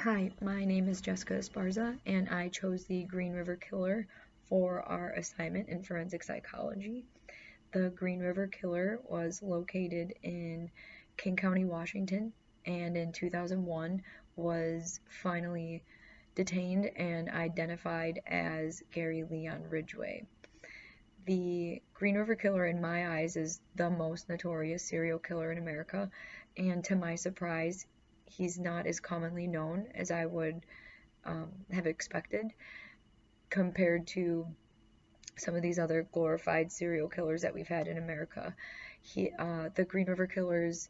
Hi, my name is Jessica Esparza, and I chose the Green River Killer for our assignment in forensic psychology. The Green River Killer was located in King County, Washington, and in 2001 was finally detained and identified as Gary Leon Ridgway. The Green River Killer, in my eyes, is the most notorious serial killer in America, and to my surprise, he's not as commonly known as I would have expected compared to some of these other glorified serial killers that we've had in America. The Green River Killer's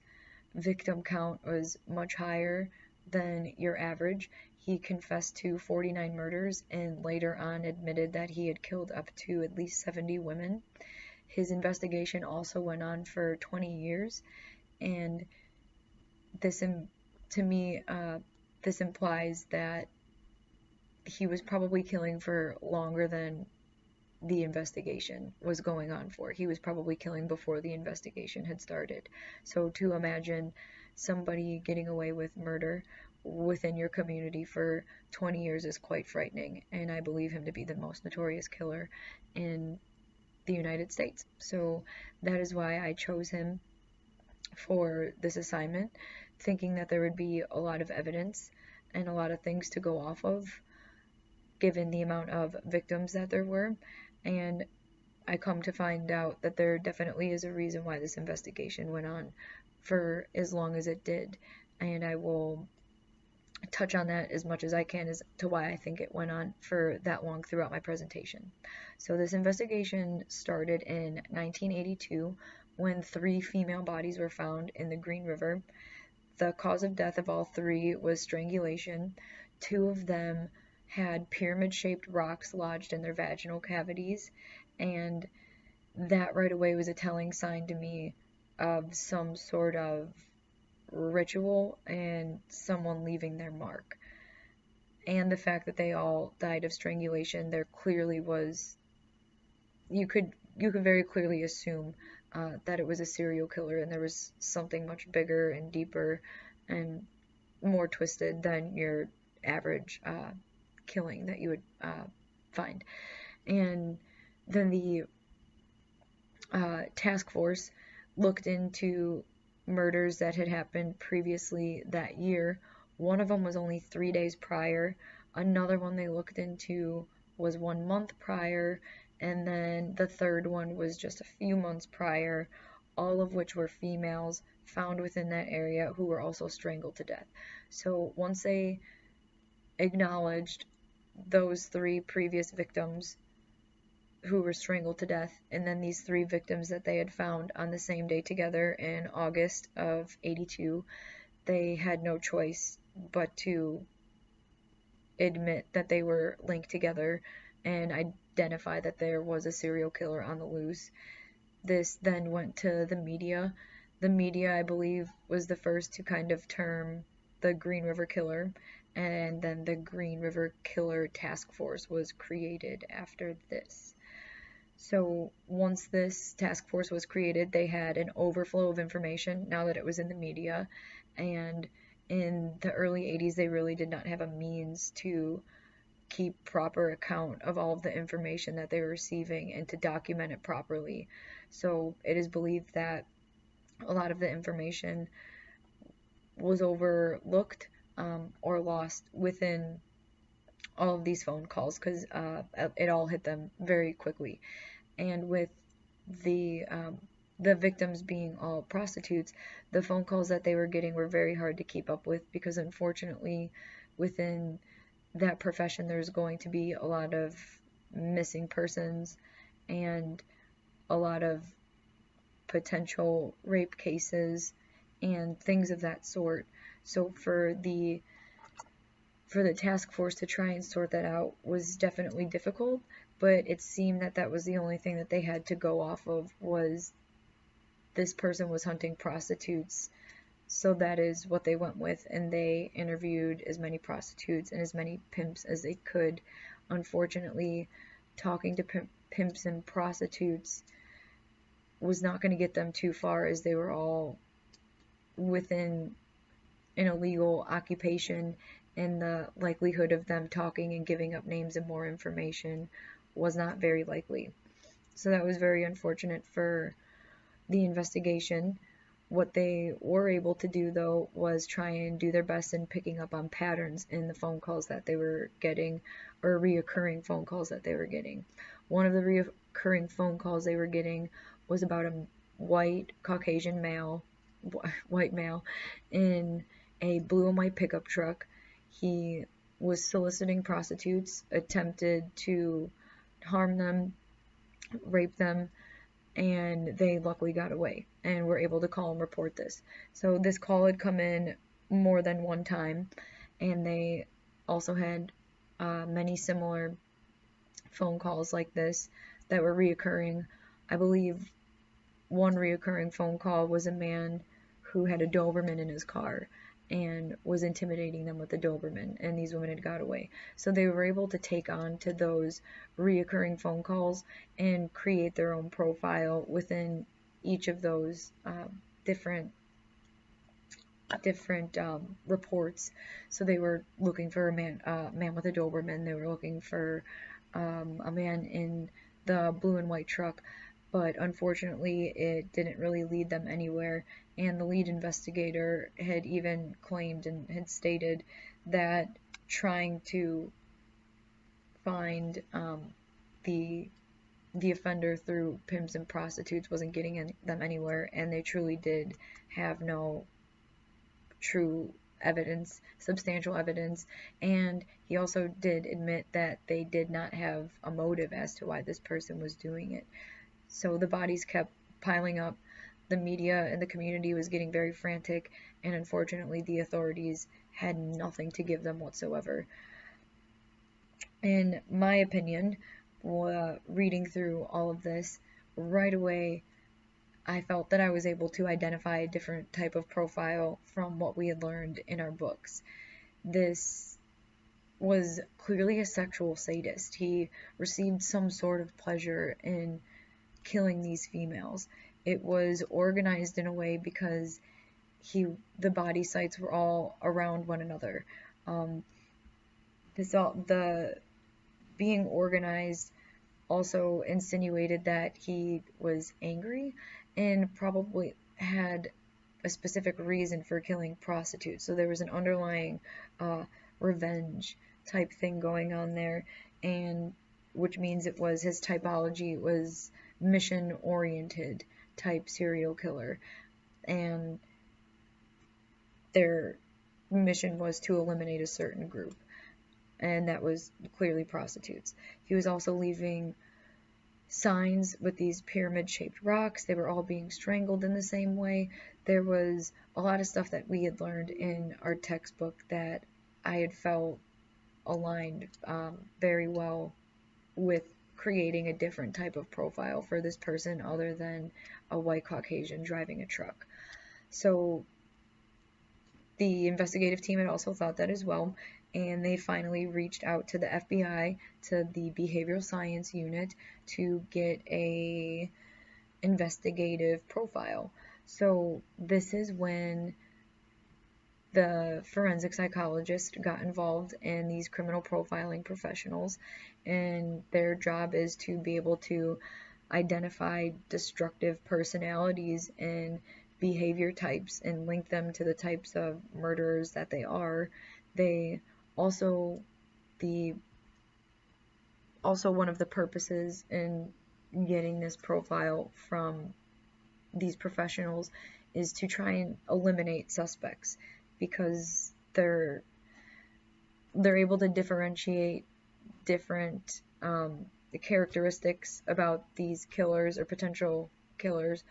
victim count was much higher than your average. He confessed to 49 murders and later on admitted that he had killed up to at least 70 women. His investigation also went on for 20 years, and this, to me, this implies that he was probably killing for longer than the investigation was going on for. He was probably killing before the investigation had started. So to imagine somebody getting away with murder within your community for 20 years is quite frightening, and I believe him to be the most notorious killer in the United States. So that is why I chose him for this assignment, thinking that there would be a lot of evidence and a lot of things to go off of given the amount of victims that there were. And I come to find out that there definitely is a reason why this investigation went on for as long as it did. And I will touch on that as much as I can as to why I think it went on for that long throughout my presentation. So this investigation started in 1982 when 3 female bodies were found in the Green River. The cause of death of all 3 was strangulation. 2 of them had pyramid-shaped rocks lodged in their vaginal cavities, and that right away was a telling sign to me of some sort of ritual and someone leaving their mark. And the fact that they all died of strangulation, there clearly was, you could very clearly assume that it was a serial killer and there was something much bigger and deeper and more twisted than your average killing that you would find. And then the task force looked into murders that had happened previously that year. One of them was only 3 days prior. Another one they looked into was 1 month prior. And then the third one was just a few months prior, all of which were females found within that area who were also strangled to death. So once they acknowledged those 3 previous victims who were strangled to death, and then these 3 victims that they had found on the same day together in August of 82, they had no choice but to admit that they were linked together and identify that there was a serial killer on the loose. This then went to the media. The media, I believe, was the first to kind of term the Green River Killer, and then the Green River Killer Task Force was created after this. So once this task force was created, they had an overflow of information now that it was in the media, and in the early 80s they really did not have a means to keep proper account of all of the information that they were receiving and to document it properly. So it is believed that a lot of the information was overlooked or lost within all of these phone calls because it all hit them very quickly. And with the victims being all prostitutes, the phone calls that they were getting were very hard to keep up with because unfortunately within that profession there's going to be a lot of missing persons and a lot of potential rape cases and things of that sort. So for the task force to try and sort that out was definitely difficult, but it seemed that that was the only thing that they had to go off of, was this person was hunting prostitutes. So that is what they went with, and they interviewed as many prostitutes and as many pimps as they could. Unfortunately, talking to pimps and prostitutes was not going to get them too far, as they were all within an illegal occupation, and the likelihood of them talking and giving up names and more information was not very likely. So that was very unfortunate for the investigation. What they were able to do, though, was try and do their best in picking up on patterns in the phone calls that they were getting, or reoccurring phone calls that they were getting. One of the reoccurring phone calls they were getting was about a white Caucasian male, white male, in a blue and white pickup truck. He was soliciting prostitutes, attempted to harm them, rape them, and they luckily got away and were able to call and report this. So this call had come in more than one time, and they also had many similar phone calls like this that were reoccurring. I believe one reoccurring phone call was a man who had a Doberman in his car and was intimidating them with the Doberman, and these women had got away. So they were able to take on to those reoccurring phone calls and create their own profile within each of those different reports. So they were looking for a man with a Doberman. They were looking for a man in the blue and white truck, but unfortunately it didn't really lead them anywhere, and the lead investigator had even claimed and had stated that trying to find the offender through pimps and prostitutes wasn't getting them anywhere, and they truly did have no true evidence, substantial evidence, and he also did admit that they did not have a motive as to why this person was doing it. So the bodies kept piling up. The media and the community was getting very frantic, and unfortunately the authorities had nothing to give them whatsoever. In my opinion, reading through all of this, right away I felt that I was able to identify a different type of profile from what we had learned in our books. This was clearly a sexual sadist. He received some sort of pleasure in killing these females. It was organized in a way because the body sites were all around one another. The being organized also insinuated that he was angry and probably had a specific reason for killing prostitutes. So there was an underlying revenge type thing going on there, and which means it was his typology was mission-oriented type serial killer, and their mission was to eliminate a certain group, and that was clearly prostitutes. He was also leaving signs with these pyramid-shaped rocks. They were all being strangled in the same way. There was a lot of stuff that we had learned in our textbook that I had felt aligned very well with creating a different type of profile for this person other than a white Caucasian driving a truck. So the investigative team had also thought that as well, and they finally reached out to the FBI, to the behavioral science unit, to get a investigative profile. So this is when the forensic psychologist got involved in these criminal profiling professionals, and their job is to be able to identify destructive personalities and behavior types and link them to the types of murderers that they are. They also one of the purposes in getting this profile from these professionals is to try and eliminate suspects, because they're able to differentiate different characteristics about these killers or potential killers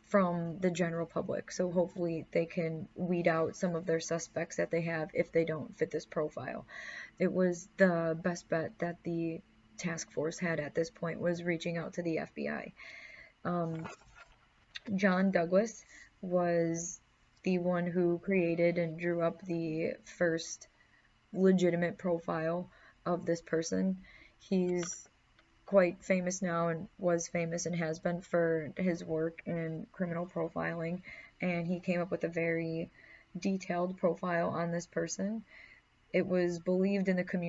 from the general public. So hopefully they can weed out some of their suspects that they have if they don't fit this profile. It was the best bet that the task force had at this point, was reaching out to the FBI. John Douglas was the one who created and drew up the first legitimate profile of this person. He's quite famous now, and was famous and has been, for his work in criminal profiling, and he came up with a very detailed profile on this person. It was believed in the community